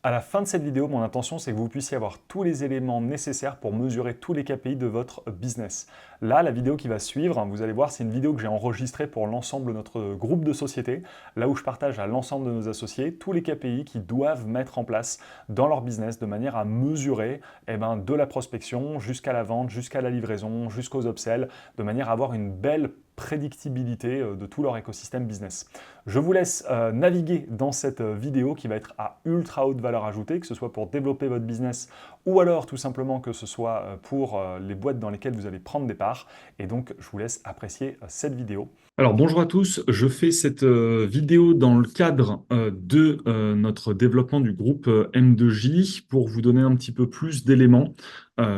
À la fin de cette vidéo, mon intention, c'est que vous puissiez avoir tous les éléments nécessaires pour mesurer tous les KPI de votre business. Là, la vidéo qui va suivre, vous allez voir, c'est une vidéo que j'ai enregistrée pour l'ensemble de notre groupe de sociétés, là où je partage à l'ensemble de nos associés tous les KPI qu'ils doivent mettre en place dans leur business de manière à mesurer de la prospection jusqu'à la vente, jusqu'à la livraison, jusqu'aux upsells, de manière à avoir une belle prédictibilité de tout leur écosystème business. Je vous laisse naviguer dans cette vidéo qui va être à ultra haute valeur ajoutée, que ce soit pour développer votre business ou alors tout simplement que ce soit pour les boîtes dans lesquelles vous allez prendre des parts. Et donc, je vous laisse apprécier cette vidéo. Alors bonjour à tous, je fais cette vidéo dans le cadre de notre développement du groupe M2J pour vous donner un petit peu plus d'éléments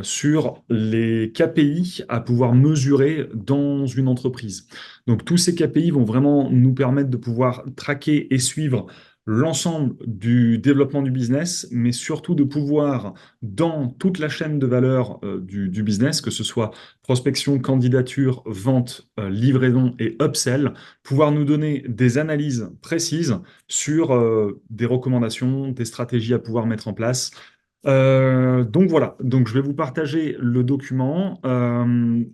sur les KPI à pouvoir mesurer dans une entreprise. Donc tous ces KPI vont vraiment nous permettre de pouvoir traquer et suivre l'ensemble du développement du business, mais surtout de pouvoir, dans toute la chaîne de valeur du business, que ce soit prospection, candidature, vente, livraison et upsell, pouvoir nous donner des analyses précises sur des recommandations, des stratégies à pouvoir mettre en place. Donc voilà, donc je vais vous partager le document.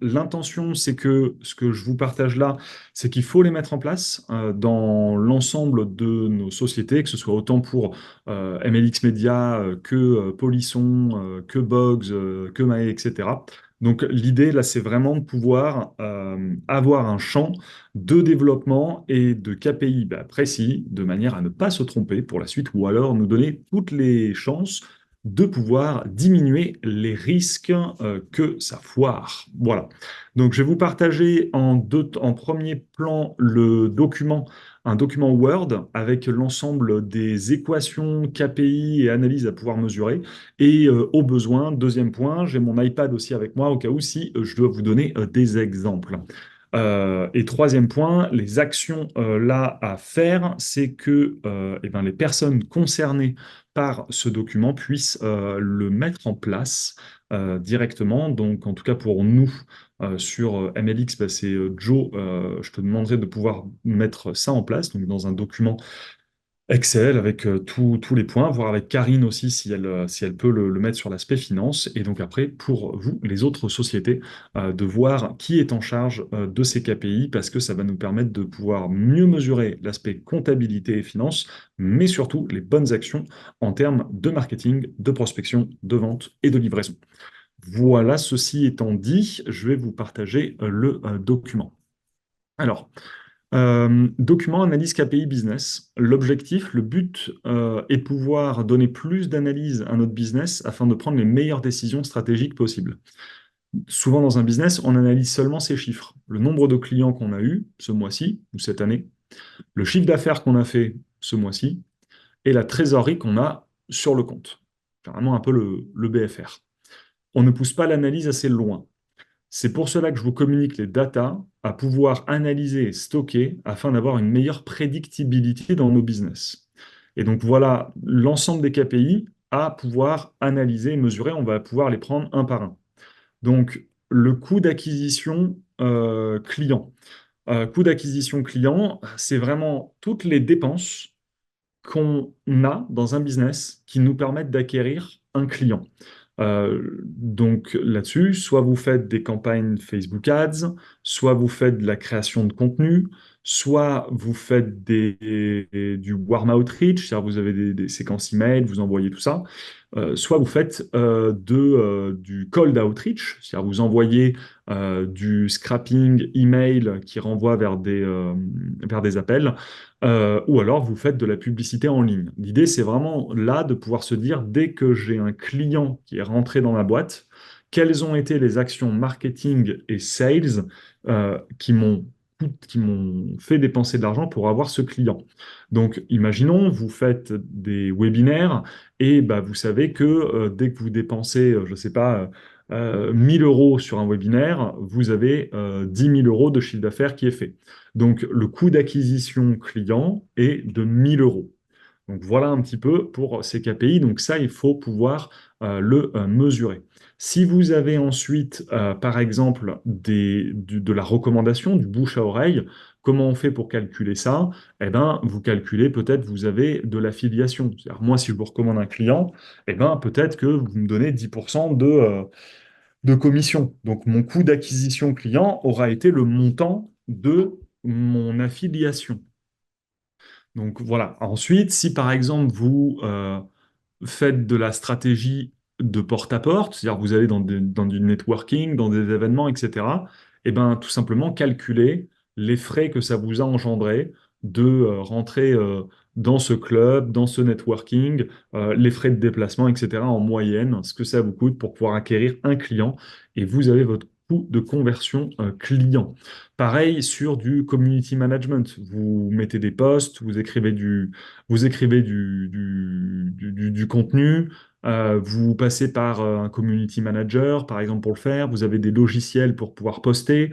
L'intention, c'est que ce que je vous partage là, c'est qu'il faut les mettre en place dans l'ensemble de nos sociétés, que ce soit autant pour MLX Media que Polisson, que Bogs, que Mae, etc. Donc l'idée là, c'est vraiment de pouvoir avoir un champ de développement et de KPI précis, de manière à ne pas se tromper pour la suite, ou alors nous donner toutes les chances de pouvoir diminuer les risques que ça foire. Voilà. Donc je vais vous partager en premier plan le document, un document Word avec l'ensemble des équations, KPI et analyses à pouvoir mesurer. Et au besoin, deuxième point, j'ai mon iPad aussi avec moi au cas où si je dois vous donner des exemples. Et troisième point, les actions là à faire, c'est que les personnes concernées par ce document puissent le mettre en place directement. Donc, en tout cas pour nous sur MLX, c'est Joe. Je te demanderai de pouvoir mettre ça en place, donc dans un document Excel avec tous les points, voir avec Karine aussi si elle peut le mettre sur l'aspect finance. Et donc après, pour vous, les autres sociétés, de voir qui est en charge de ces KPI, parce que ça va nous permettre de pouvoir mieux mesurer l'aspect comptabilité et finance, mais surtout les bonnes actions en termes de marketing, de prospection, de vente et de livraison. Voilà, ceci étant dit, je vais vous partager le document. Alors, document analyse KPI business. L'objectif, le but est de pouvoir donner plus d'analyse à notre business afin de prendre les meilleures décisions stratégiques possibles. Souvent dans un business, on analyse seulement ces chiffres. Le nombre de clients qu'on a eu ce mois-ci ou cette année, le chiffre d'affaires qu'on a fait ce mois-ci et la trésorerie qu'on a sur le compte. C'est vraiment un peu le BFR. On ne pousse pas l'analyse assez loin. C'est pour cela que je vous communique les datas à pouvoir analyser et stocker afin d'avoir une meilleure prédictibilité dans nos business. Et donc voilà l'ensemble des KPI à pouvoir analyser et mesurer. On va pouvoir les prendre un par un. Donc le coût d'acquisition client. Coût d'acquisition client, c'est vraiment toutes les dépenses qu'on a dans un business qui nous permettent d'acquérir un client. Donc là-dessus, soit vous faites des campagnes Facebook Ads, soit vous faites de la création de contenu, soit vous faites du warm outreach, c'est-à-dire vous avez des séquences email, vous envoyez tout ça, soit vous faites du cold outreach, c'est-à-dire vous envoyez du scrapping email qui renvoie vers des appels, ou alors vous faites de la publicité en ligne. L'idée, c'est vraiment là de pouvoir se dire, dès que j'ai un client qui est rentré dans ma boîte, quelles ont été les actions marketing et sales qui m'ont fait dépenser de l'argent pour avoir ce client. Donc, imaginons, vous faites des webinaires et vous savez que dès que vous dépensez, je ne sais pas, 1000 euros sur un webinaire, vous avez 10 000 euros de chiffre d'affaires qui est fait. Donc, le coût d'acquisition client est de 1000 euros. Donc, voilà un petit peu pour ces KPI. Donc, ça, il faut pouvoir le mesurer. Si vous avez ensuite, par exemple, de la recommandation, du bouche à oreille, Comment on fait pour calculer ça? Eh ben, vous calculez, peut-être vous avez de l'affiliation. C'est-à-dire, moi, si je vous recommande un client, eh ben, peut-être que vous me donnez 10% de commission. Donc, mon coût d'acquisition client aura été le montant de mon affiliation. Donc, voilà. Ensuite, si par exemple, vous faites de la stratégie de porte-à-porte, c'est-à-dire vous allez dans du networking, dans des événements, etc., et ben, tout simplement calculer les frais que ça vous a engendré de rentrer dans ce club, dans ce networking, les frais de déplacement, etc., en moyenne, ce que ça vous coûte pour pouvoir acquérir un client, et vous avez votre coût de conversion client. Pareil sur du community management. Vous mettez des posts, vous écrivez du contenu, vous passez par un community manager, par exemple, pour le faire. Vous avez des logiciels pour pouvoir poster.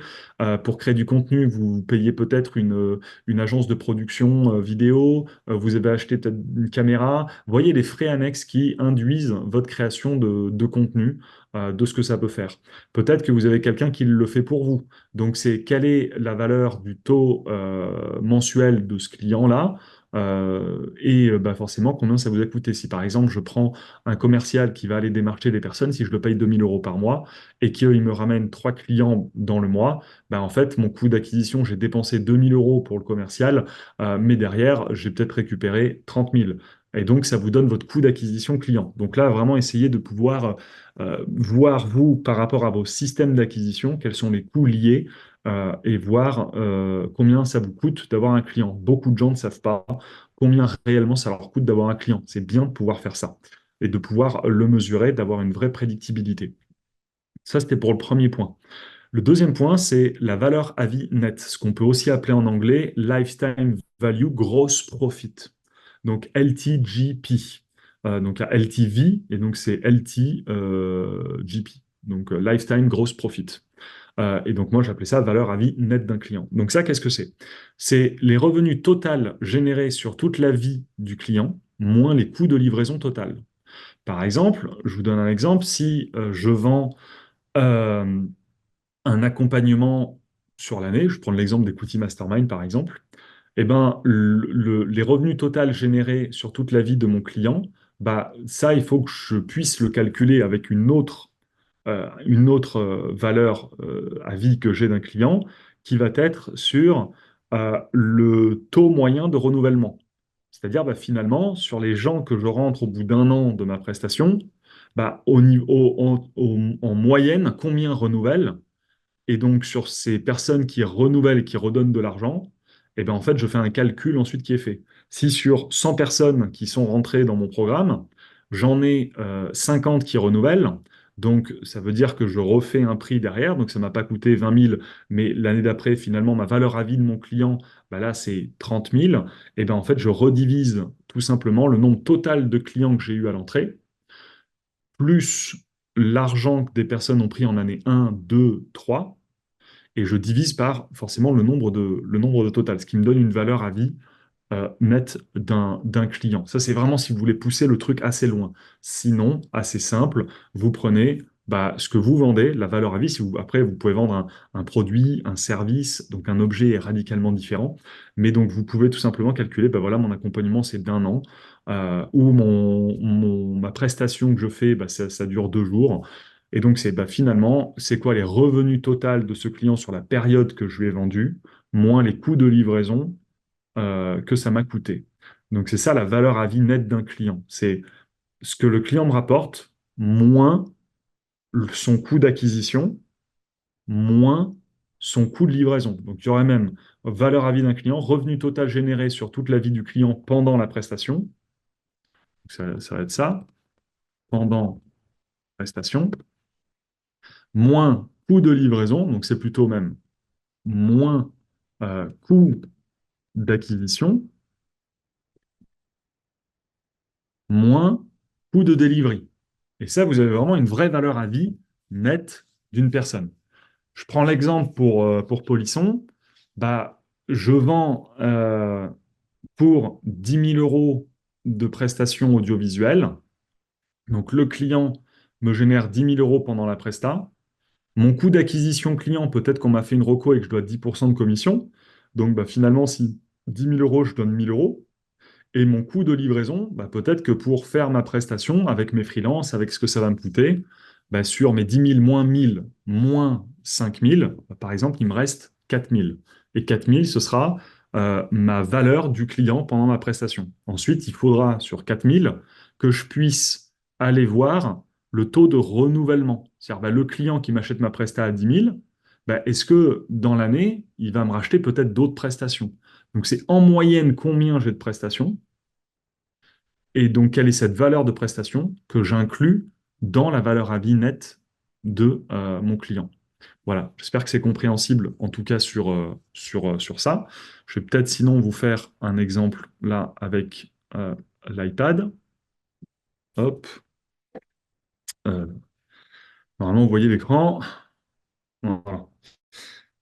Pour créer du contenu, vous payez peut-être une agence de production vidéo. Vous avez acheté peut-être une caméra. Vous voyez les frais annexes qui induisent votre création de contenu, de ce que ça peut faire. Peut-être que vous avez quelqu'un qui le fait pour vous. Donc, c'est quelle est la valeur du taux mensuel de ce client-là bah, forcément combien ça vous a coûté. Si par exemple je prends un commercial qui va aller démarcher des personnes, si je le paye 2 000 € par mois et qu'il me ramène 3 clients dans le mois, bah, en fait mon coût d'acquisition, j'ai dépensé 2 000 € pour le commercial, mais derrière j'ai peut-être récupéré 30 000. Et donc ça vous donne votre coût d'acquisition client. Donc là, vraiment essayez de pouvoir voir vous par rapport à vos systèmes d'acquisition, quels sont les coûts liés et voir combien ça vous coûte d'avoir un client. Beaucoup de gens ne savent pas combien réellement ça leur coûte d'avoir un client. C'est bien de pouvoir faire ça et de pouvoir le mesurer, d'avoir une vraie prédictibilité. Ça, c'était pour le premier point. Le deuxième point, c'est la valeur à vie nette, ce qu'on peut aussi appeler en anglais Lifetime Value Gross Profit. Donc LTGP. Donc il y a LTV et donc c'est LTGP. Donc Lifetime Gross Profit. Et donc moi, j'appelais ça valeur à vie nette d'un client. Donc ça, qu'est-ce que c'est? C'est les revenus totaux générés sur toute la vie du client, moins les coûts de livraison total. Par exemple, je vous donne un exemple, si je vends euh, un accompagnement sur l'année, je prends l'exemple des d'Equity Mastermind par exemple, eh ben, les revenus totaux générés sur toute la vie de mon client, bah, ça, il faut que je puisse le calculer avec une autre valeur à vie que j'ai d'un client qui va être sur le taux moyen de renouvellement. C'est-à-dire, bah, finalement, sur les gens que je rentre au bout d'un an de ma prestation, bah, en moyenne, combien renouvellent? Et donc, sur ces personnes qui renouvellent et qui redonnent de l'argent, eh ben, en fait, je fais un calcul ensuite qui est fait. Si sur 100 personnes qui sont rentrées dans mon programme, j'en ai 50 qui renouvellent, donc ça veut dire que je refais un prix derrière, donc ça ne m'a pas coûté 20 000, mais l'année d'après, finalement, ma valeur à vie de mon client, bah là, c'est 30 000, et ben, en fait, je redivise tout simplement le nombre total de clients que j'ai eu à l'entrée, plus l'argent que des personnes ont pris en année 1, 2, 3, et je divise par forcément le nombre de total, ce qui me donne une valeur à vie nette d'un client. Ça, c'est vraiment si vous voulez pousser le truc assez loin. Sinon, assez simple, vous prenez bah, ce que vous vendez, la valeur à vie. Si vous, après, vous pouvez vendre un produit, un service, donc un objet est radicalement différent. Mais donc, vous pouvez tout simplement calculer, bah, voilà, mon accompagnement, c'est d'un an, ou ma prestation que je fais, bah, ça dure 2 jours. Et donc, c'est bah, finalement, c'est quoi les revenus totaux de ce client sur la période que je lui ai vendu, moins les coûts de livraison que ça m'a coûté. Donc c'est ça la valeur à vie nette d'un client. C'est ce que le client me rapporte, moins son coût d'acquisition, moins son coût de livraison. Donc il y aurait même valeur à vie d'un client, revenu total généré sur toute la vie du client pendant la prestation. Donc, ça va être ça, pendant la prestation, moins coût de livraison, donc c'est plutôt même moins coût d'acquisition, moins coût de delivery. Et ça, vous avez vraiment une vraie valeur à vie nette d'une personne. Je prends l'exemple pour Polisson. Bah, je vends pour 10 000 € de prestations audiovisuelles. Donc, le client me génère 10 000 € pendant la presta. Mon coût d'acquisition client, peut-être qu'on m'a fait une reco et que je dois 10% de commission. Donc finalement, si 10 000 euros, je donne 1 000 euros, et mon coût de livraison, peut-être que pour faire ma prestation avec mes freelances, avec ce que ça va me coûter, sur mes 10 000 moins 1 000 moins 5 000, par exemple, il me reste 4 000. Et 4 000, ce sera ma valeur du client pendant ma prestation. Ensuite, il faudra sur 4 000 que je puisse aller voir le taux de renouvellement. C'est-à-dire le client qui m'achète ma presta à 10 000, est-ce que dans l'année, il va me racheter peut-être d'autres prestations? Donc c'est en moyenne combien j'ai de prestations et donc quelle est cette valeur de prestation que j'inclus dans la valeur à vie nette de mon client. Voilà, j'espère que c'est compréhensible en tout cas sur ça. Je vais peut-être sinon vous faire un exemple là avec l'iPad. Hop. Euh, Normalement, vous voyez l'écran. Voilà.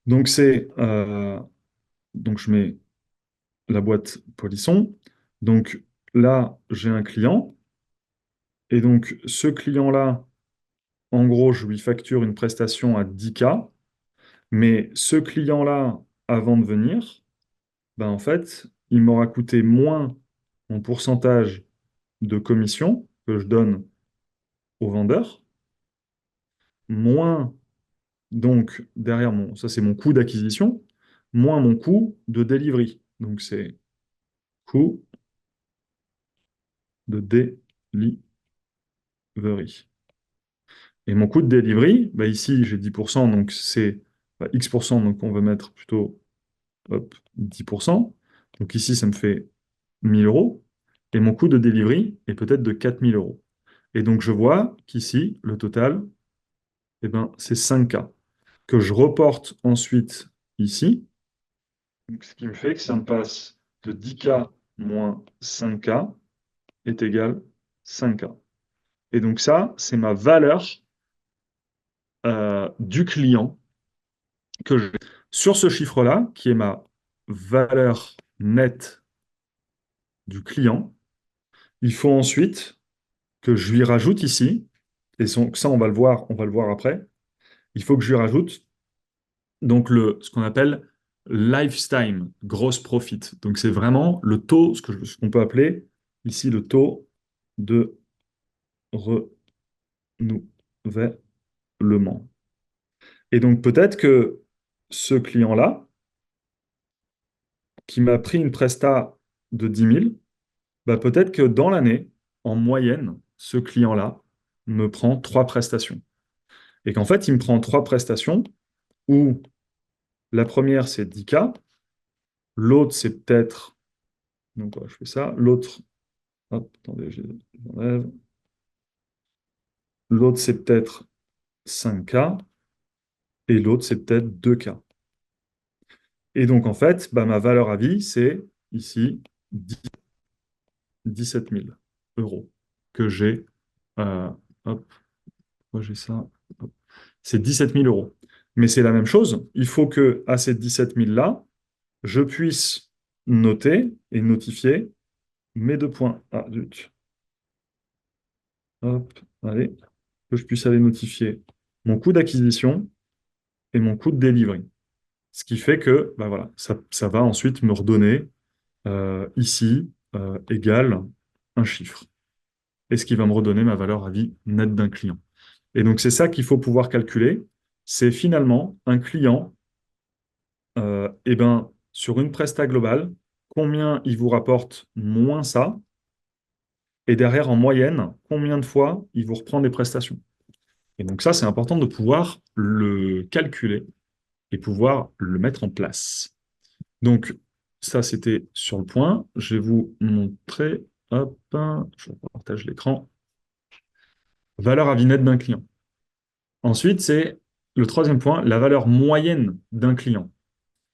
Donc donc je mets la boîte polisson. Donc là, j'ai un client. Et donc ce client-là, en gros, je lui facture une prestation à 10K, mais ce client-là, avant de venir, en fait, il m'aura coûté moins en pourcentage de commission que je donne au vendeur, moins donc derrière ça c'est mon coût d'acquisition, moins mon coût de delivery. Donc c'est coût de delivery. Et mon coût de delivery, ici j'ai 10%, donc c'est X%, donc on va mettre plutôt hop, 10%. Donc ici, ça me fait 1 000 euros. Et mon coût de delivery est peut-être de 4 000 euros. Et donc, je vois qu'ici, le total, c'est 5K que je reporte ensuite ici. Donc, ce qui me fait que ça me passe de 10K moins 5K est égal 5K. Et donc, ça, c'est ma valeur du client que j'ai. Sur ce chiffre-là, qui est ma valeur nette du client, il faut ensuite que je lui rajoute ici, et ça on va le voir après, il faut que je lui rajoute donc ce qu'on appelle lifetime gross profit. Donc c'est vraiment le taux, ce qu'on peut appeler ici le taux de renouvellement. Et donc peut-être que ce client-là, qui m'a pris une presta de 10 000, peut-être que dans l'année, en moyenne, ce client-là me prend 3 prestations. Et qu'en fait, il me prend 3 prestations où la première, c'est 10K, l'autre, c'est peut-être... Donc, voilà, je fais ça. L'autre, hop, attendez, j'enlève. L'autre, c'est peut-être 5K et l'autre, c'est peut-être 2K. Et donc, en fait, ma valeur à vie, c'est ici 17 000 euros que j'ai. Hop, moi j'ai ça. Hop. C'est 17 000 euros. Mais c'est la même chose. Il faut que à ces 17 000-là, je puisse noter et notifier mes 2 points. Ah, zut. Hop, allez, que je puisse aller notifier mon coût d'acquisition et mon coût de delivery. Ce qui fait que voilà, ça va ensuite me redonner ici égal un chiffre. Et ce qui va me redonner ma valeur à vie nette d'un client. Et donc c'est ça qu'il faut pouvoir calculer. C'est finalement un client, sur une presta globale, combien il vous rapporte moins ça, et derrière en moyenne, combien de fois il vous reprend des prestations. Et donc ça, c'est important de pouvoir le calculer et pouvoir le mettre en place. Donc ça, c'était sur le point. Je vais vous montrer, hop, je partage l'écran, valeur à vie nette d'un client. Ensuite, c'est le troisième point, la valeur moyenne d'un client.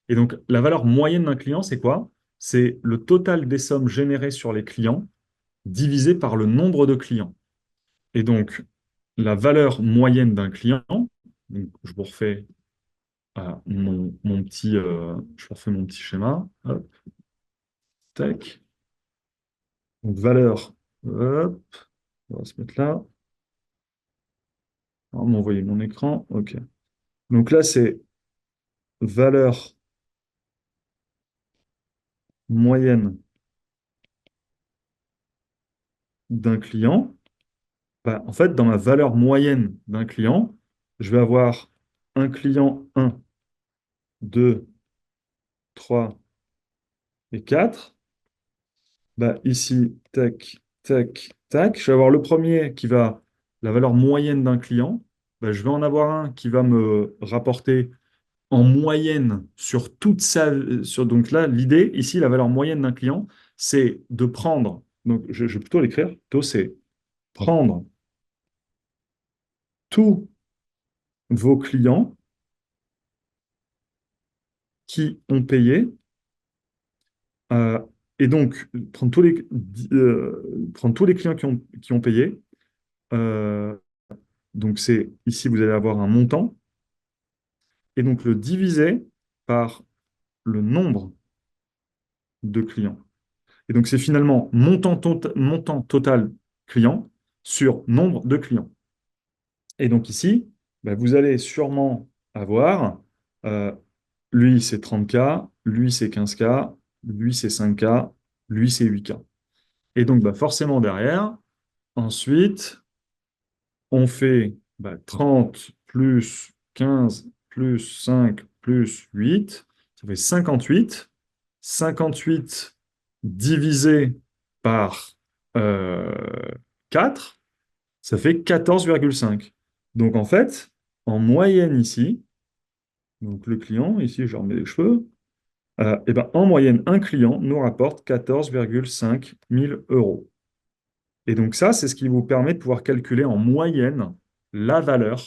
Et donc, la valeur moyenne d'un client, c'est quoi? C'est le total des sommes générées sur les clients divisé par le nombre de clients. Et donc, la valeur moyenne d'un client, donc je vous refais mon petit, je refais mon petit schéma. Hop, tac. Donc, valeur, hop, on va se mettre là. On va m'envoyer mon écran. OK. Donc là, c'est valeur moyenne d'un client, bah, en fait, dans ma valeur moyenne d'un client, je vais avoir un client 1, 2, 3 et 4. Bah, ici, tac, tac, tac. Je vais avoir le premier qui va, la valeur moyenne d'un client. Bah, je vais en avoir un qui va me rapporter en moyenne sur toute sa... donc là, l'idée, ici, la valeur moyenne d'un client, c'est de prendre, donc je vais plutôt l'écrire, plutôt c'est prendre tous vos clients qui ont payé, euh, et donc prendre tous les clients qui ont payé. euh, donc c'est ici, vous allez avoir un montant, et donc le diviser par le nombre de clients. Et donc c'est finalement montant total client sur nombre de clients. Et donc ici, bah, vous allez sûrement avoir, euh, lui c'est 30K, lui c'est 15K, lui c'est 5K, lui c'est 8K. Et donc bah, forcément derrière, ensuite, on fait bah, 30 plus 15 plus 5 plus 8, ça fait 58. 58 divisé par euh, 4, ça fait 14,5. Donc en fait, en moyenne ici, donc le client, ici je remets les cheveux, et ben, en moyenne, un client nous rapporte 14,5 mille euros. Et donc ça, c'est ce qui vous permet de pouvoir calculer en moyenne la valeur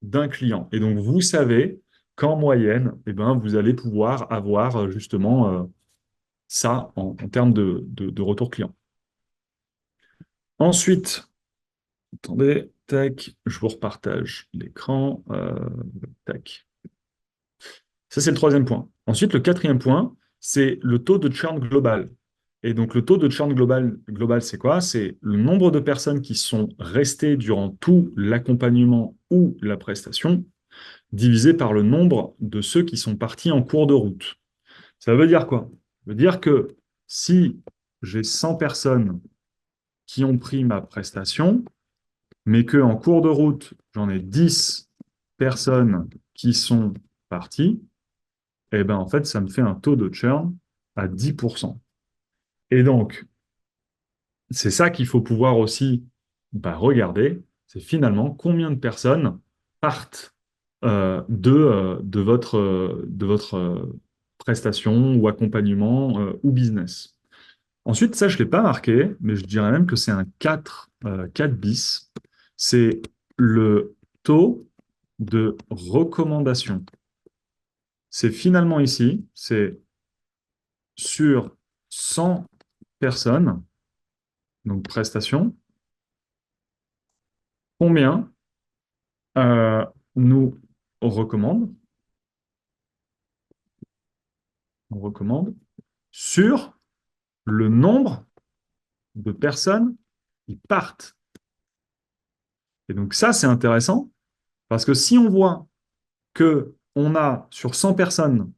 d'un client. Et donc vous savez qu'en moyenne, ben, vous allez pouvoir avoir justement ça en termes de retour client. Ensuite, attendez, tac, je vous repartage l'écran. Tac. Ça, c'est le troisième point. Ensuite, le quatrième point, c'est le taux de churn global. Et donc, le taux de churn global, c'est quoi? C'est le nombre de personnes qui sont restées durant tout l'accompagnement ou la prestation, divisé par le nombre de ceux qui sont partis en cours de route. Ça veut dire quoi? Ça veut dire que si j'ai 100 personnes qui ont pris ma prestation, mais qu'en cours de route, j'en ai 10 personnes qui sont parties, et ben en fait, ça me fait un taux de churn à 10%. Et donc, c'est ça qu'il faut pouvoir aussi regarder, c'est finalement combien de personnes partent de votre prestation ou accompagnement ou business. Ensuite, ça, je ne l'ai pas marqué, mais je dirais même que c'est un 4 bis. C'est le taux de recommandation. C'est finalement ici, c'est sur 100 personnes, donc prestations, combien nous recommande, on recommande sur le nombre de personnes qui partent. Et donc ça, c'est intéressant parce que si on voit que on a sur 100 personnes,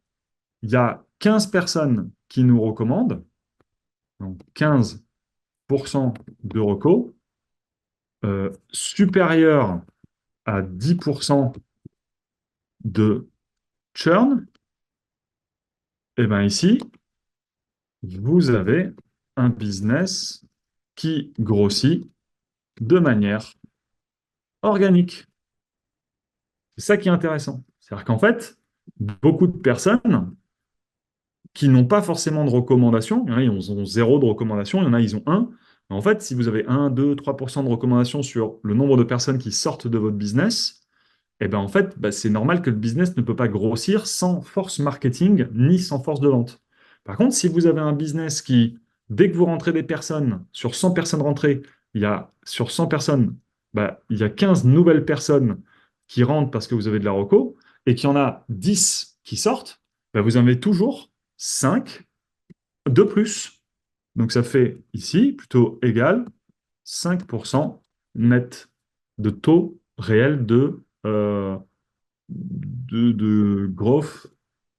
il y a 15 personnes qui nous recommandent, donc 15% de reco, supérieur à 10% de churn, et bien ici, vous avez un business qui grossit de manière organique. C'est ça qui est intéressant. C'est-à-dire qu'en fait, beaucoup de personnes qui n'ont pas forcément de recommandations, il y en a, ils ont zéro de recommandation, il y en a, ils ont un. En fait, si vous avez 1, 2, 3% de recommandations sur le nombre de personnes qui sortent de votre business, eh ben en fait, c'est normal que le business ne peut pas grossir sans force marketing ni sans force de vente. Par contre, si vous avez un business qui, dès que vous rentrez des personnes, sur 100 personnes rentrées, sur 100 personnes, il y a 15 nouvelles personnes qui rentrent parce que vous avez de la reco, et qu'il y en a 10 qui sortent, vous en avez toujours 5 de plus. Donc ça fait ici plutôt égal 5% net de taux réel de growth,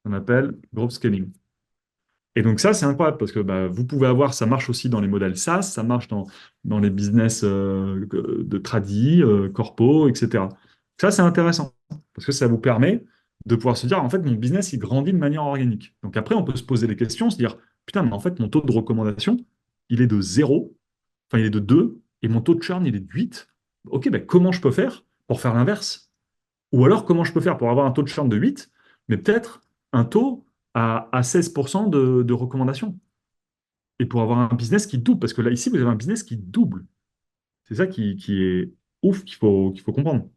on appelle growth scaling. Et donc ça, c'est incroyable parce que bah, vous pouvez avoir, ça marche aussi dans les modèles SaaS, ça marche dans les business de tradi, corpo, etc. Ça, c'est intéressant parce que ça vous permet de pouvoir se dire, en fait, mon business, il grandit de manière organique. Donc après, on peut se poser des questions, se dire, putain, mais en fait, mon taux de recommandation, il est de 0, enfin, il est de 2, et mon taux de churn, il est de 8. Ok, ben, comment je peux faire pour faire l'inverse? Ou alors, comment je peux faire pour avoir un taux de churn de 8, mais peut-être un taux à 16% de recommandation? Et pour avoir un business qui double, parce que là, ici, vous avez un business qui double. C'est ça qui est ouf qu'il faut comprendre.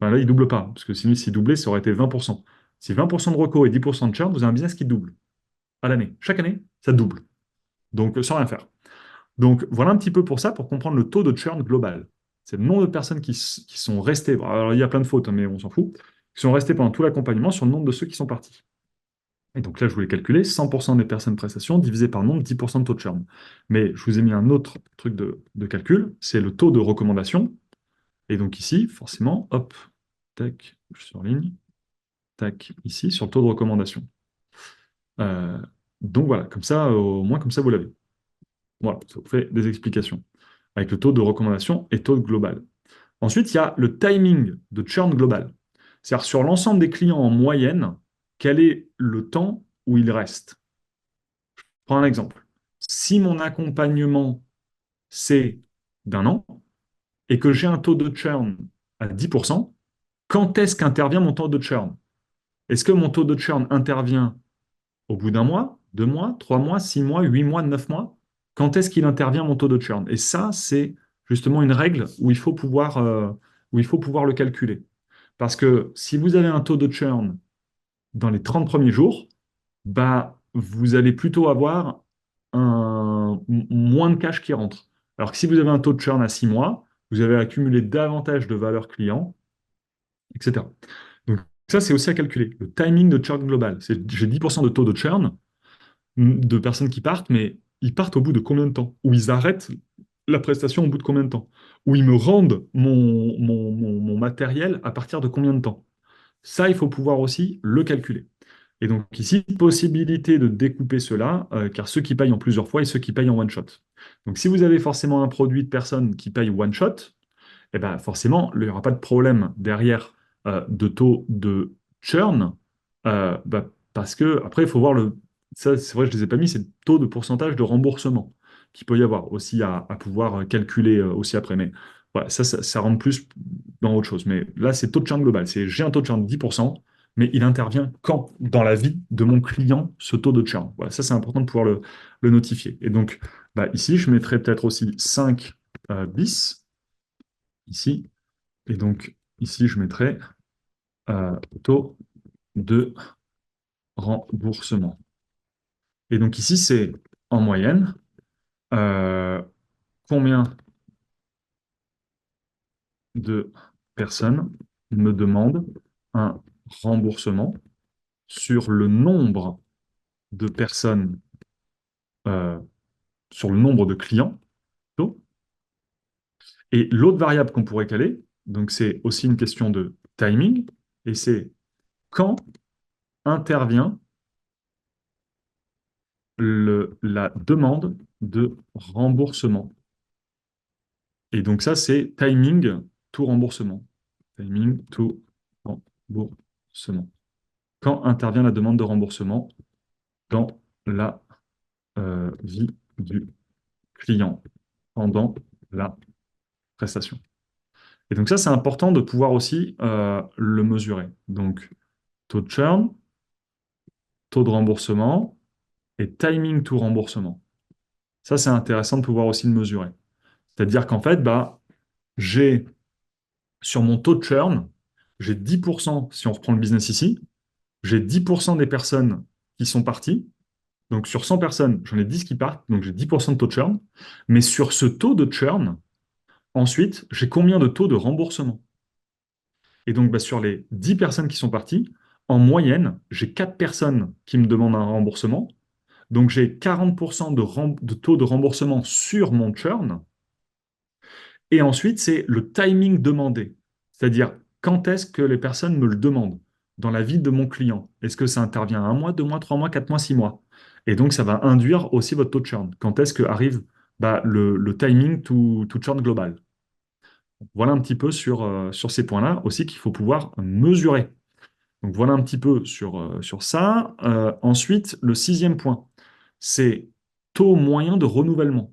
Enfin, là, il double pas, parce que sinon, s'il doublait, ça aurait été 20%. Si 20% de reco et 10% de churn, vous avez un business qui double à l'année. Chaque année, ça double. Donc, sans rien faire. Donc, voilà un petit peu pour ça, pour comprendre le taux de churn global. C'est le nombre de personnes qui sont restées. Bon, alors, il y a plein de fautes, hein, mais on s'en fout. Qui sont restées pendant tout l'accompagnement sur le nombre de ceux qui sont partis. Et donc là, je voulais calculer 100% des personnes prestations divisé par le nombre, 10% de taux de churn. Mais je vous ai mis un autre truc de calcul, c'est le taux de recommandation. Et donc ici, forcément, hop, tac, je surligne, tac, ici, sur le taux de recommandation. Euh, donc voilà, comme ça, au moins comme ça, vous l'avez. Voilà, ça vous fait des explications. Avec le taux de recommandation et taux global. Ensuite, il y a le timing de churn global. C'est-à-dire sur l'ensemble des clients en moyenne, quel est le temps où ils restent? Prends un exemple. Si mon accompagnement, c'est d'un an, et que j'ai un taux de churn à 10%, quand est-ce qu'intervient mon taux de churn? Est-ce que mon taux de churn intervient au bout d'un mois, 2 mois, 3 mois, 6 mois, 8 mois, 9 mois? Quand est-ce qu'il intervient mon taux de churn? Et ça, c'est justement une règle où il faut pouvoir le calculer. Parce que si vous avez un taux de churn dans les 30 premiers jours, bah, vous allez plutôt avoir moins de cash qui rentre. Alors que si vous avez un taux de churn à 6 mois, vous avez accumulé davantage de valeur client, etc. Donc ça, c'est aussi à calculer. Le timing de churn global. J'ai 10% de taux de churn de personnes qui partent, mais ils partent au bout de combien de temps? Ou ils arrêtent la prestation au bout de combien de temps? Ou ils me rendent mon matériel à partir de combien de temps? Ça, il faut pouvoir aussi le calculer. Et donc ici, possibilité de découper cela, car ceux qui payent en plusieurs fois et ceux qui payent en one shot. Donc si vous avez forcément un produit de personnes qui payent one shot, eh ben forcément, il n'y aura pas de problème derrière de taux de churn, parce que après, il faut voir ça, c'est vrai, je ne les ai pas mis, c'est le taux de pourcentage de remboursement qu'il peut y avoir aussi à pouvoir calculer aussi après. Mais voilà, ça rentre plus dans autre chose. Mais là, c'est taux de churn global. J'ai un taux de churn de 10%, mais il intervient quand dans la vie de mon client, ce taux de churn. Voilà, ça, c'est important de pouvoir le notifier. Et donc, ici, je mettrai peut-être aussi 5 bis, ici. Et donc, ici, je mettrai taux de remboursement. Et donc, ici, c'est en moyenne euh, combien de personnes me demandent un remboursement sur le nombre de personnes, euh, sur le nombre de clients plutôt. Et l'autre variable qu'on pourrait caler, donc c'est aussi une question de timing, et c'est quand intervient la demande de remboursement. Et donc ça, c'est timing to remboursement. Timing to remboursement. Quand intervient la demande de remboursement dans la vie du client pendant la prestation. Et donc ça, c'est important de pouvoir aussi le mesurer. Donc, taux de churn, taux de remboursement et timing to remboursement. Ça, c'est intéressant de pouvoir aussi le mesurer. C'est-à-dire qu'en fait, j'ai sur mon taux de churn, j'ai 10%, si on reprend le business ici, j'ai 10% des personnes qui sont parties. Donc sur 100 personnes, j'en ai 10 qui partent, donc j'ai 10% de taux de churn. Mais sur ce taux de churn, ensuite, j'ai combien de taux de remboursement? Et donc sur les 10 personnes qui sont parties, en moyenne, j'ai 4 personnes qui me demandent un remboursement. Donc j'ai 40% de taux de remboursement sur mon churn. Et ensuite, c'est le timing demandé. C'est-à-dire, quand est-ce que les personnes me le demandent? dans la vie de mon client? Est-ce que ça intervient à 1 mois, 2 mois, 3 mois, 4 mois, 6 mois? Et donc, ça va induire aussi votre taux de churn. Quand est-ce que arrive le timing to churn global? Voilà un petit peu sur ces points-là aussi qu'il faut pouvoir mesurer. Donc voilà un petit peu sur ça. Ensuite, le sixième point, c'est taux moyen de renouvellement.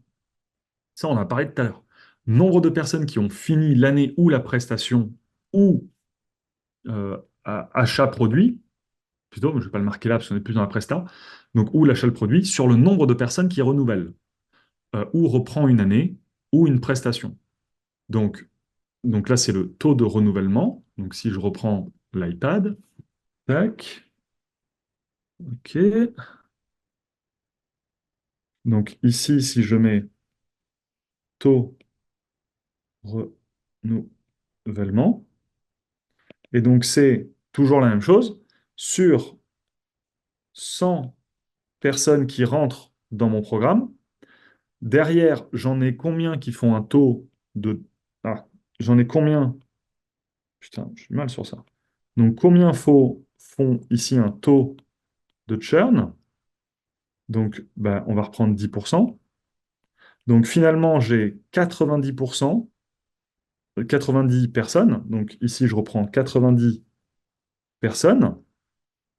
Ça, on en a parlé tout à l'heure. Nombre de personnes qui ont fini l'année ou la prestation ou achat produit, plutôt, mais je ne vais pas le marquer là parce qu'on est plus dans la presta, donc ou l'achat de produit, sur le nombre de personnes qui renouvellent, ou reprend une année ou une prestation. Donc, donc là, c'est le taux de renouvellement. Donc si je reprends l'iPad, tac, ok. Donc ici, si je mets taux renouvellement, et donc c'est toujours la même chose, sur 100 personnes qui rentrent dans mon programme, derrière, j'en ai combien qui font un taux de... Ah, j'en ai combien... Putain, je suis mal sur ça. Donc combien font ici un taux de churn? Donc on va reprendre 10%. Donc finalement, j'ai 90%, 90 personnes. Donc ici, je reprends 90 personnes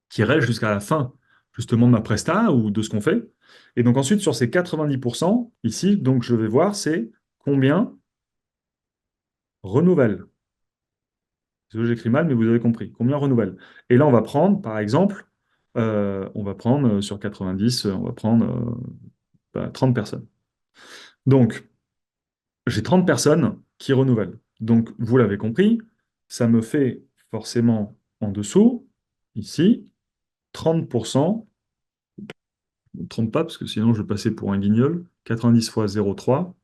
qui restent jusqu'à la fin justement de ma presta ou de ce qu'on fait. Et donc ensuite, sur ces 90%, ici, donc je vais voir c'est combien renouvellent. Désolé, j'écris mal, mais vous avez compris. Combien renouvellent. Et là, on va prendre, par exemple, on va prendre sur 90, on va prendre 30 personnes. Donc, j'ai 30 personnes qui renouvellent. Donc, vous l'avez compris, ça me fait forcément en dessous, ici, 30%. Ne me trompe pas, parce que sinon je vais passer pour un guignol. 90 fois 0,3.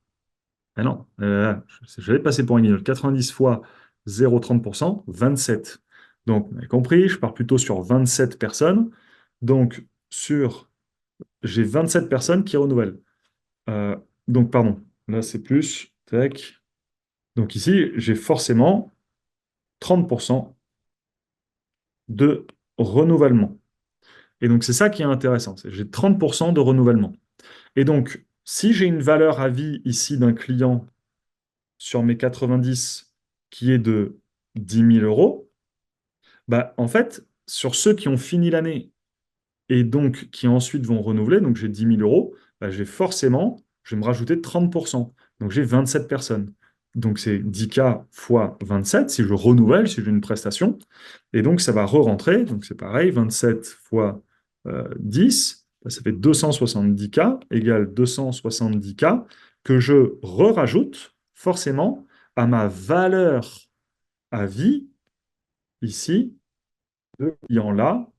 Ah non, je vais passer pour un guignol. 90 fois 0,30%, 27. Donc, vous avez compris, je pars plutôt sur 27 personnes. Donc, j'ai 27 personnes qui renouvellent. Euh, donc, pardon, là c'est plus. Tac. Donc ici, j'ai forcément 30% de renouvellement. Et donc, c'est ça qui est intéressant. J'ai 30% de renouvellement. Et donc, si j'ai une valeur à vie ici d'un client sur mes 90 qui est de 10 000 euros, en fait, sur ceux qui ont fini l'année et donc qui ensuite vont renouveler, donc j'ai 10 000 euros, je vais me rajouter 30%. Donc j'ai 27 personnes. Donc c'est 10K fois 27 si je renouvelle, si j'ai une prestation. Et donc ça va re-rentrer. Donc c'est pareil, 27 fois 10, ça fait 270K égale 270K que je re-rajoute forcément à ma valeur à vie ici de clients-là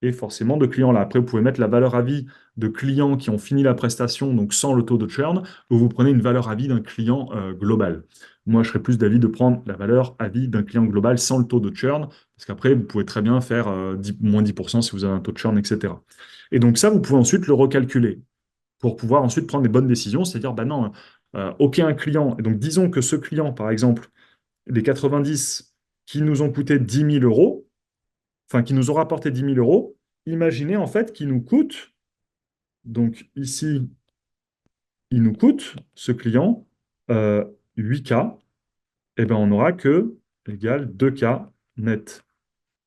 et forcément de clients-là. Après, vous pouvez mettre la valeur à vie de clients qui ont fini la prestation, donc sans le taux de churn, ou vous prenez une valeur à vie d'un client global. Moi, je serais plus d'avis de prendre la valeur à vie d'un client global sans le taux de churn, parce qu'après, vous pouvez très bien faire moins 10% si vous avez un taux de churn, etc. Et donc ça, vous pouvez ensuite le recalculer pour pouvoir ensuite prendre les bonnes décisions, c'est-à-dire, non, OK, un client, et donc disons que ce client, par exemple, les 90 qui nous ont coûté 10 000 euros, enfin qui nous ont rapporté 10 000 euros, imaginez en fait qu'il nous coûte, donc ici, il nous coûte, ce client, 8K, et bien on n'aura que égal 2K net.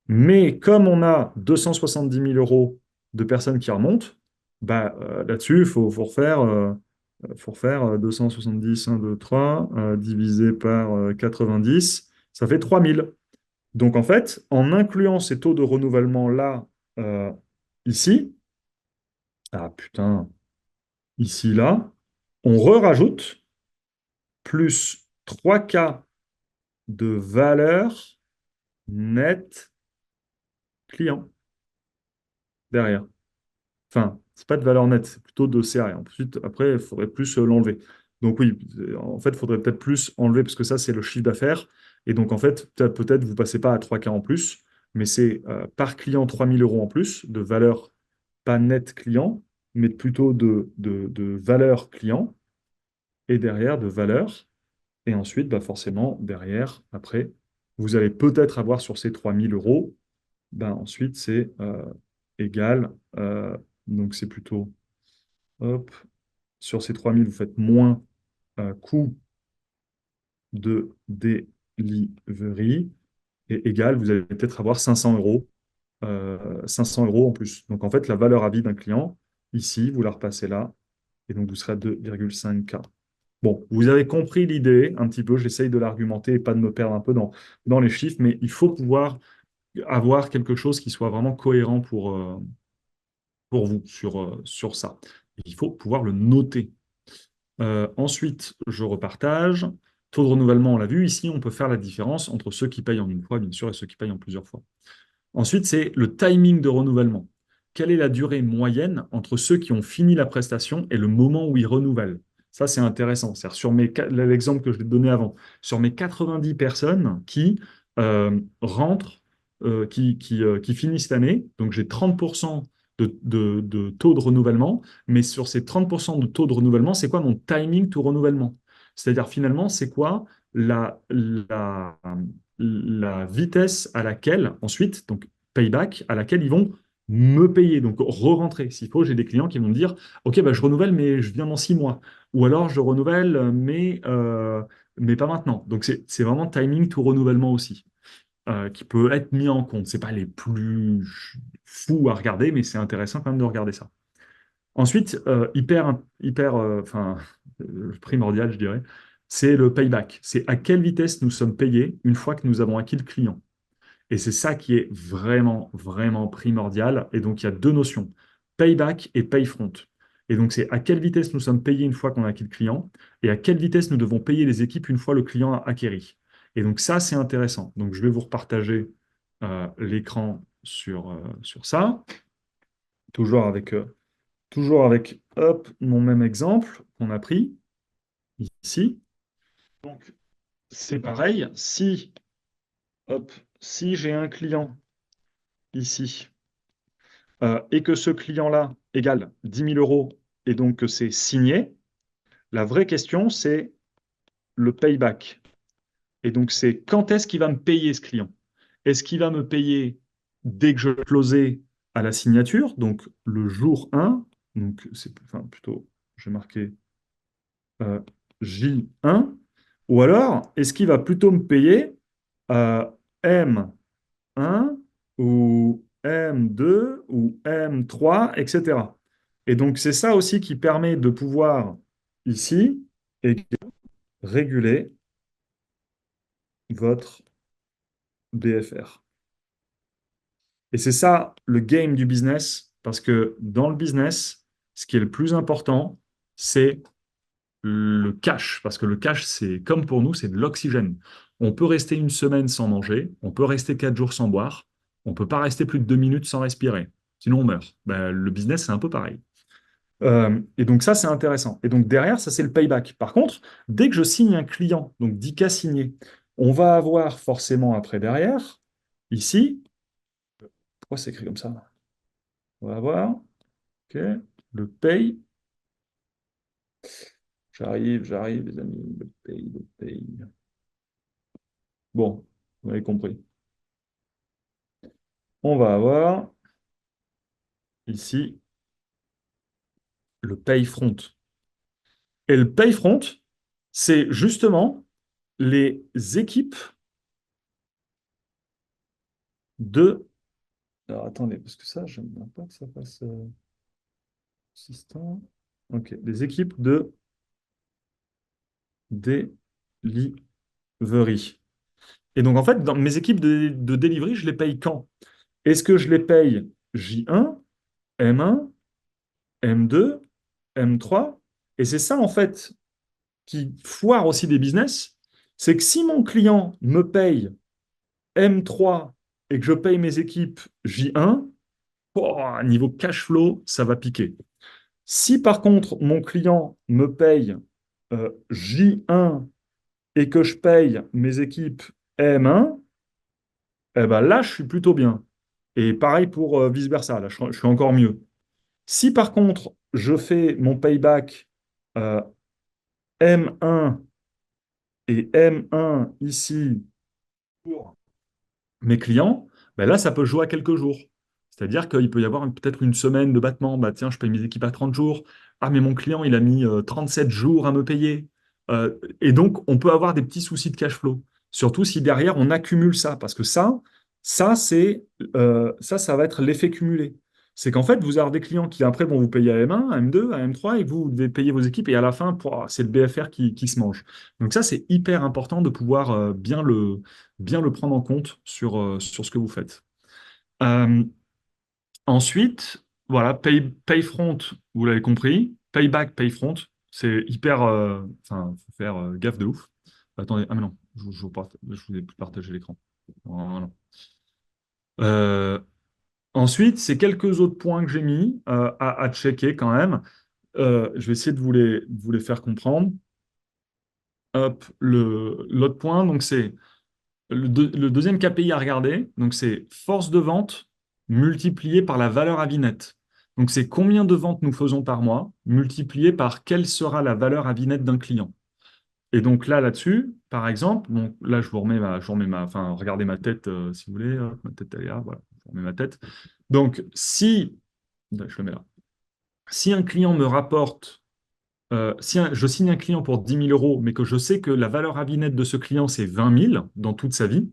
Mais comme on a 270 000 euros de personnes qui remontent, là-dessus, faut refaire 270, 1, 2, 3, divisé par 90, ça fait 3000. Donc en fait, en incluant ces taux de renouvellement-là, euh, ici, ah putain, ici, là, on re-rajoute plus 3K de valeur nette client derrière. Enfin, c'est pas de valeur nette, c'est plutôt de CA. Ensuite, après, il faudrait plus l'enlever. Donc oui, en fait, il faudrait peut-être plus enlever parce que ça, c'est le chiffre d'affaires. Et donc, en fait, peut-être vous passez pas à 3K en plus, mais c'est par client 3 000 euros en plus de valeur pas nette client, mais plutôt de valeur client et derrière de valeur. Et ensuite, forcément, derrière, après, vous allez peut-être avoir sur ces 3 000 euros ben ensuite c'est égal, donc c'est plutôt, hop, sur ces 3000, vous faites moins coût de delivery, et égal, vous allez peut-être avoir 500 euros en plus. Donc en fait, la valeur à vie d'un client, ici, vous la repassez là, et donc vous serez à 2,5K. Bon, vous avez compris l'idée un petit peu, j'essaye de l'argumenter et pas de me perdre un peu dans les chiffres, mais il faut pouvoir avoir quelque chose qui soit vraiment cohérent pour vous sur ça. Il faut pouvoir le noter. Ensuite, je repartage. Taux de renouvellement, on l'a vu ici, on peut faire la différence entre ceux qui payent en une fois, bien sûr, et ceux qui payent en plusieurs fois. Ensuite, c'est le timing de renouvellement. Quelle est la durée moyenne entre ceux qui ont fini la prestation et le moment où ils renouvellent? Ça, c'est intéressant. C'est-à-dire sur l'exemple que je vais te donner avant, sur mes 90 personnes qui rentrent, qui finissent l'année, donc j'ai 30% de taux de renouvellement, mais sur ces 30% de taux de renouvellement, c'est quoi mon timing to renouvellement? C'est-à-dire finalement, c'est quoi la vitesse à laquelle, ensuite, donc payback, à laquelle ils vont me payer, donc re-rentrer. S'il faut, j'ai des clients qui vont me dire, OK, bah, je renouvelle, mais je viens dans 6 mois. Ou alors, je renouvelle, mais pas maintenant. Donc, c'est vraiment timing to renouvellement aussi, qui peut être mis en compte. C'est pas les plus fous à regarder, mais c'est intéressant quand même de regarder ça. Ensuite, enfin, primordial, je dirais, c'est le payback. C'est à quelle vitesse nous sommes payés une fois que nous avons acquis le client. Et c'est ça qui est vraiment, vraiment primordial. Et donc, il y a deux notions, payback et payfront. Et donc, c'est à quelle vitesse nous sommes payés une fois qu'on a acquis le client et à quelle vitesse nous devons payer les équipes une fois le client a acquéri. Et donc, ça, c'est intéressant. Donc, je vais vous repartager l'écran sur ça, toujours avec, hop, mon même exemple qu'on a pris ici. Donc, c'est pareil. Hop, si j'ai un client ici, et que ce client-là égale 10 000 euros et donc que c'est signé, la vraie question, c'est le payback. Et donc, c'est quand est-ce qu'il va me payer ce client? Est-ce qu'il va me payer dès que je closais à la signature, donc le jour 1, donc c'est enfin, plutôt, je vais marquer J1, ou alors est-ce qu'il va plutôt me payer M1 ou M2 ou M3, etc. Et donc, c'est ça aussi qui permet de pouvoir, ici, réguler votre BFR. Et c'est ça le game du business, parce que dans le business, ce qui est le plus important, c'est le cash, parce que le cash, c'est comme pour nous, c'est de l'oxygène. On peut rester une semaine sans manger, on peut rester 4 jours sans boire, on ne peut pas rester plus de 2 minutes sans respirer, sinon on meurt. Ben, le business, c'est un peu pareil. Et donc ça, c'est intéressant. Et donc derrière, ça, c'est le payback. Par contre, dès que je signe un client, donc 10 cas signés, on va avoir forcément après derrière, ici, pourquoi c'est écrit comme ça? On va avoir, ok, le pay. J'arrive, les amis, le pay, le pay. Bon, vous avez compris. On va avoir ici le pay front. Et le pay front, c'est justement les équipes de... Alors attendez, parce que ça, je n'aime pas que ça passe assistant. Ok, les équipes de delivery. Et donc en fait, dans mes équipes de delivery, je les paye quand? Est-ce que je les paye J1, M1, M2, M3? Et c'est ça en fait qui foire aussi des business, c'est que si mon client me paye M3 et que je paye mes équipes J1, oh, niveau cash flow, ça va piquer. Si par contre mon client me paye J1 et que je paye mes équipes M1, eh ben là, je suis plutôt bien. Et pareil pour vice-versa, là, je suis encore mieux. Si par contre, je fais mon payback euh, M1 et M1 ici pour mes clients, Ben là, ça peut jouer à quelques jours. C'est-à-dire qu'il peut y avoir peut-être une semaine de battement. Bah, tiens, je paye mes équipes à 30 jours. Ah, mais mon client, il a mis 37 jours à me payer. Et donc, on peut avoir des petits soucis de cash flow. Surtout si derrière, on accumule ça. Parce que ça va être l'effet cumulé. C'est qu'en fait, vous avez des clients qui, après, vont vous payer à M1, à M2, à M3, et vous devez payer vos équipes. Et à la fin, c'est le BFR qui se mange. Donc ça, c'est hyper important de pouvoir bien le prendre en compte sur ce que vous faites. Euh, Ensuite, voilà, Payfront, vous l'avez compris. Payback, Payfront, c'est hyper. Enfin, faut faire gaffe de ouf. Attendez, ah mais non, je vous ai plus partagé l'écran. Voilà. Euh, Ensuite, c'est quelques autres points que j'ai mis à checker quand même. Je vais essayer de vous les faire comprendre. Hop, l'autre point, donc c'est le deuxième KPI à regarder, donc c'est force de vente multiplié par la valeur à vie nette. Donc c'est combien de ventes nous faisons par mois multiplié par quelle sera la valeur à vie nette d'un client. Et donc là-dessus, par exemple, donc là enfin regardez ma tête si vous voulez, hop, ma tête elle est là, voilà, je vous remets ma tête. Donc si, je le mets là, si un client me rapporte, je signe un client pour 10 000 euros, mais que je sais que la valeur à vie nette de ce client c'est 20 000 dans toute sa vie,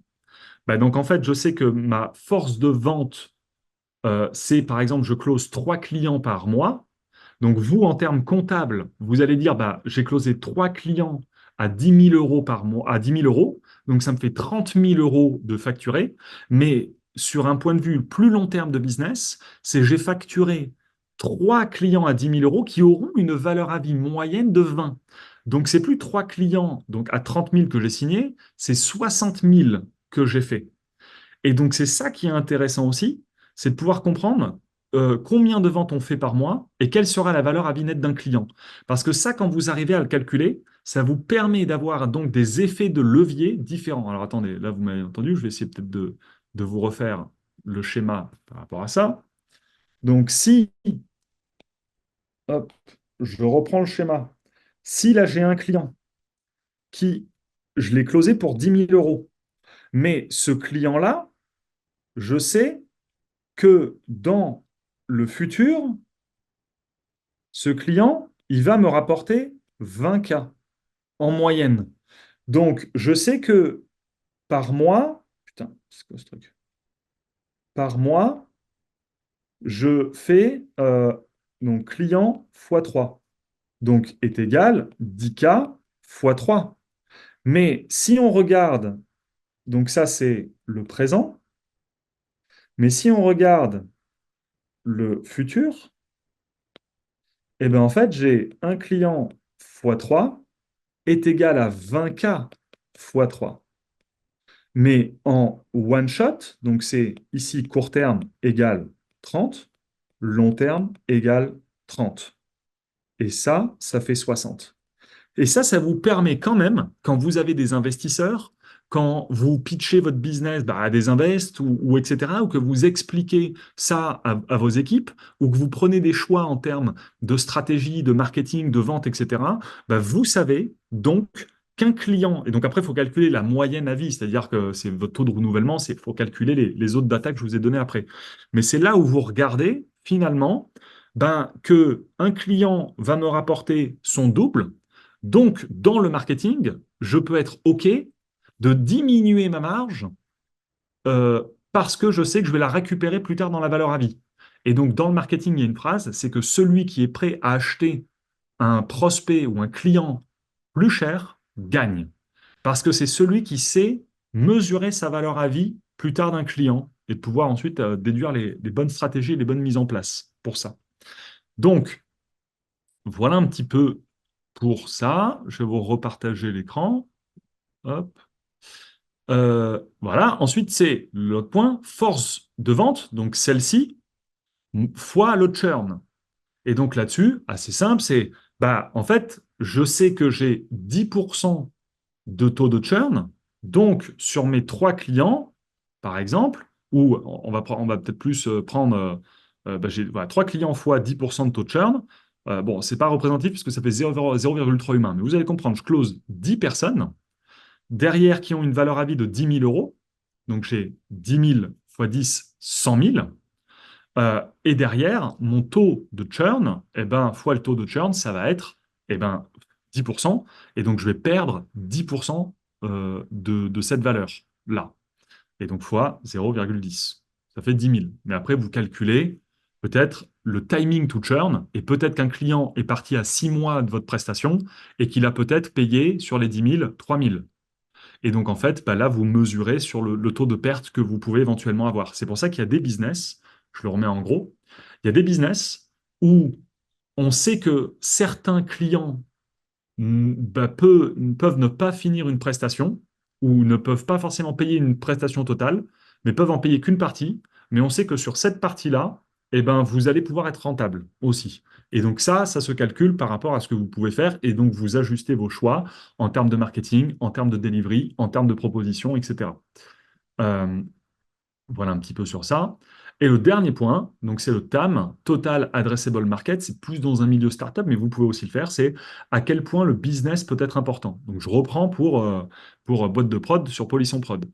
bah donc en fait, je sais que ma force de vente, c'est par exemple, je close 3 clients par mois. Donc vous, en termes comptables, vous allez dire, bah, j'ai closé 3 clients à 10 000 euros par mois, à 10 000 euros. Donc ça me fait 30 000 euros de facturé. Mais sur un point de vue plus long terme de business, c'est j'ai facturé 3 clients à 10 000 euros qui auront une valeur à vie moyenne de 20. Donc c'est plus 3 clients donc à 30 000 que j'ai signé, c'est 60 000 que j'ai fait. Et donc, c'est ça qui est intéressant aussi, c'est de pouvoir comprendre combien de ventes on fait par mois et quelle sera la valeur à vie nette d'un client. Parce que ça, quand vous arrivez à le calculer, ça vous permet d'avoir donc des effets de levier différents. Alors attendez, là vous m'avez entendu, je vais essayer peut-être de vous refaire le schéma par rapport à ça. Donc si, hop, je reprends le schéma. Si là j'ai un client qui, je l'ai closé pour 10 000 euros, mais ce client-là, je sais que dans le futur, ce client, il va me rapporter 20K en moyenne. Donc, je sais que par mois, putain, c'est quoi ce truc? Par mois, je fais donc client fois 3. Donc, est égal 10K fois 3. Mais si on regarde, donc ça c'est le présent, mais si on regarde le futur, eh bien en fait, j'ai un client fois 3 est égal à 20K fois 3. Mais en one shot, donc c'est ici court terme égale 30, long terme égale 30. Et ça fait 60. Et ça vous permet quand même, quand vous avez des investisseurs, quand vous pitchez votre business à des invests ou etc., ou que vous expliquez ça à vos équipes, ou que vous prenez des choix en termes de stratégie, de marketing, de vente, etc., vous savez donc qu'un client, et donc après, il faut calculer la moyenne à vie, c'est-à-dire que c'est votre taux de renouvellement, il faut calculer les autres datas que je vous ai données après. Mais c'est là où vous regardez, finalement, que un client va me rapporter son double, donc, dans le marketing, je peux être OK de diminuer ma marge parce que je sais que je vais la récupérer plus tard dans la valeur à vie. Et donc, dans le marketing, il y a une phrase, c'est que celui qui est prêt à acheter un prospect ou un client plus cher gagne. Parce que c'est celui qui sait mesurer sa valeur à vie plus tard d'un client et de pouvoir ensuite déduire les bonnes stratégies et les bonnes mises en place pour ça. Donc, voilà un petit peu pour ça. Je vais vous repartager l'écran. Hop. Voilà. Ensuite, c'est l'autre point, force de vente, donc celle-ci, fois le churn. Et donc là-dessus, assez simple, c'est, en fait, je sais que j'ai 10% de taux de churn, donc sur mes 3 clients, par exemple, ou on va peut-être plus prendre, j'ai 3 clients fois 10% de taux de churn. Bon, c'est pas représentatif puisque ça fait 0,3 humain, mais vous allez comprendre, je close 10 personnes derrière qui ont une valeur à vie de 10 000 euros. Donc j'ai 10 000 fois 10, 100 000. Et derrière, mon taux de churn, fois le taux de churn, ça va être 10%. Et donc, je vais perdre 10% de cette valeur-là. Et donc, fois 0,10. Ça fait 10 000. Mais après, vous calculez peut-être le timing to churn, et peut-être qu'un client est parti à 6 mois de votre prestation et qu'il a peut-être payé sur les 10 000, 3 000. Et donc, en fait, là, vous mesurez sur le taux de perte que vous pouvez éventuellement avoir. C'est pour ça qu'il y a des business, je le remets en gros, il y a des business où on sait que certains clients peuvent ne pas finir une prestation ou ne peuvent pas forcément payer une prestation totale, mais peuvent en payer qu'une partie. Mais on sait que sur cette partie-là, vous allez pouvoir être rentable aussi. Et donc ça se calcule par rapport à ce que vous pouvez faire. Et donc, vous ajustez vos choix en termes de marketing, en termes de delivery, en termes de proposition, etc. Euh, voilà un petit peu sur ça. Et le dernier point, donc c'est le TAM, Total Addressable Market, c'est plus dans un milieu startup, mais vous pouvez aussi le faire, c'est à quel point le business peut être important. Donc je reprends pour boîte de prod sur Polisson Prod.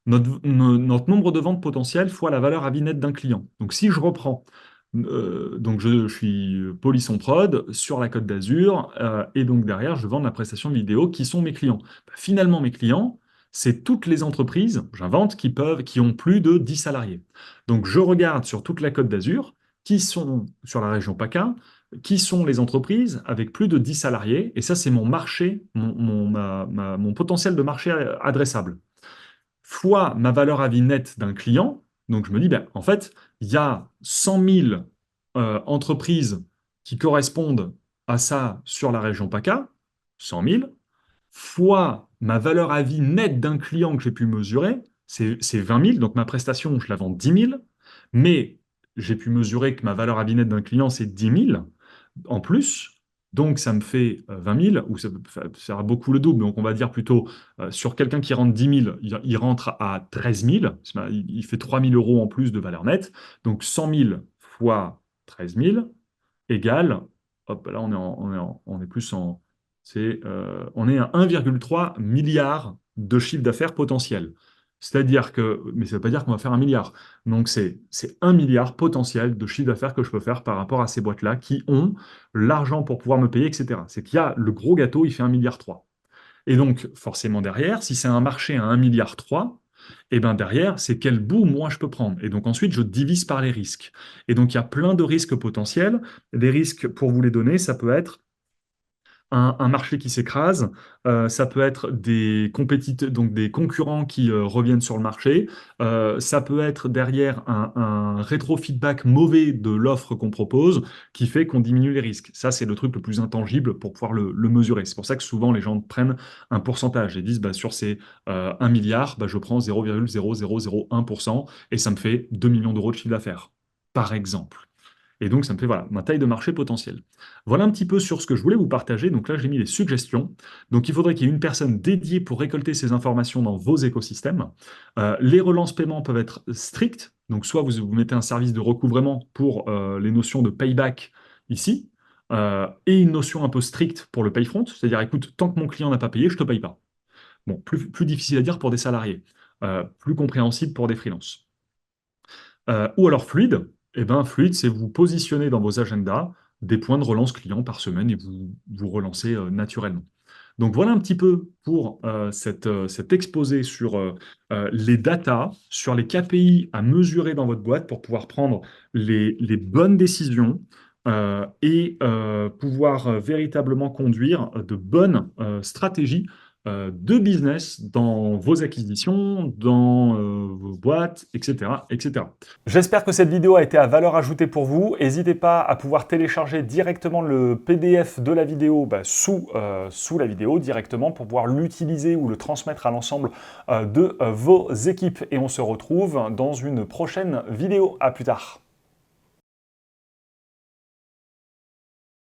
Notre nombre de ventes potentielles fois la valeur à vie nette d'un client. Donc si je reprends, donc je suis Polisson Prod sur la Côte d'Azur, et donc derrière, je vends de la prestation vidéo qui sont mes clients. Finalement, mes clients, c'est toutes les entreprises, j'invente, qui ont plus de 10 salariés. Donc je regarde sur toute la Côte d'Azur, qui sont sur la région PACA, qui sont les entreprises avec plus de 10 salariés, et ça c'est mon marché, mon potentiel de marché adressable fois ma valeur à vie nette d'un client. Donc je me dis, en fait, il y a 100 000 entreprises qui correspondent à ça sur la région PACA, 100 000, fois ma valeur à vie nette d'un client que j'ai pu mesurer, c'est 20 000, donc ma prestation, je la vends 10 000, mais j'ai pu mesurer que ma valeur à vie nette d'un client, c'est 10 000 en plus, donc ça me fait 20 000, ou ça sera beaucoup le double, donc on va dire plutôt, sur quelqu'un qui rentre 10 000, il rentre à 13 000, il fait 3 000 euros en plus de valeur nette, donc 100 000 fois 13 000 égale, hop, là on est plus en, on est à 1,3 milliard de chiffre d'affaires potentiel. C'est-à-dire que, mais ça ne veut pas dire qu'on va faire un milliard. Donc c'est 1 milliard potentiel de chiffre d'affaires que je peux faire par rapport à ces boîtes-là qui ont l'argent pour pouvoir me payer, etc. C'est qu'il y a le gros gâteau, il fait 1,3 milliard. Et donc, forcément derrière, si c'est un marché à 1,3 milliard, et ben derrière, c'est quel bout moi je peux prendre. Et donc ensuite, je divise par les risques. Et donc, il y a plein de risques potentiels. Des risques, pour vous les donner, ça peut être un marché qui s'écrase, ça peut être des compétiteurs, donc des concurrents qui reviennent sur le marché, ça peut être derrière un rétro-feedback mauvais de l'offre qu'on propose qui fait qu'on diminue les risques. Ça, c'est le truc le plus intangible pour pouvoir le mesurer. C'est pour ça que souvent les gens prennent un pourcentage et disent sur ces 1 milliard, je prends 0,0001% et ça me fait 2 millions d'euros de chiffre d'affaires, par exemple. Et donc, ça me fait voilà, ma taille de marché potentielle. Voilà un petit peu sur ce que je voulais vous partager. Donc là, j'ai mis les suggestions. Donc, il faudrait qu'il y ait une personne dédiée pour récolter ces informations dans vos écosystèmes. Les relances paiement peuvent être strictes. Donc, soit vous mettez un service de recouvrement pour les notions de payback ici, et une notion un peu stricte pour le payfront. C'est-à-dire, écoute, tant que mon client n'a pas payé, je ne te paye pas. Bon, plus difficile à dire pour des salariés, plus compréhensible pour des freelances. Ou alors fluide, fluide, c'est vous positionner dans vos agendas des points de relance client par semaine et vous relancez naturellement. Donc voilà un petit peu pour cet exposé sur les datas, sur les KPI à mesurer dans votre boîte pour pouvoir prendre les bonnes décisions et pouvoir véritablement conduire de bonnes stratégies de business dans vos acquisitions, dans vos boîtes, etc., etc. J'espère que cette vidéo a été à valeur ajoutée pour vous. N'hésitez pas à pouvoir télécharger directement le PDF de la vidéo sous la vidéo directement pour pouvoir l'utiliser ou le transmettre à l'ensemble de vos équipes. Et on se retrouve dans une prochaine vidéo. À plus tard.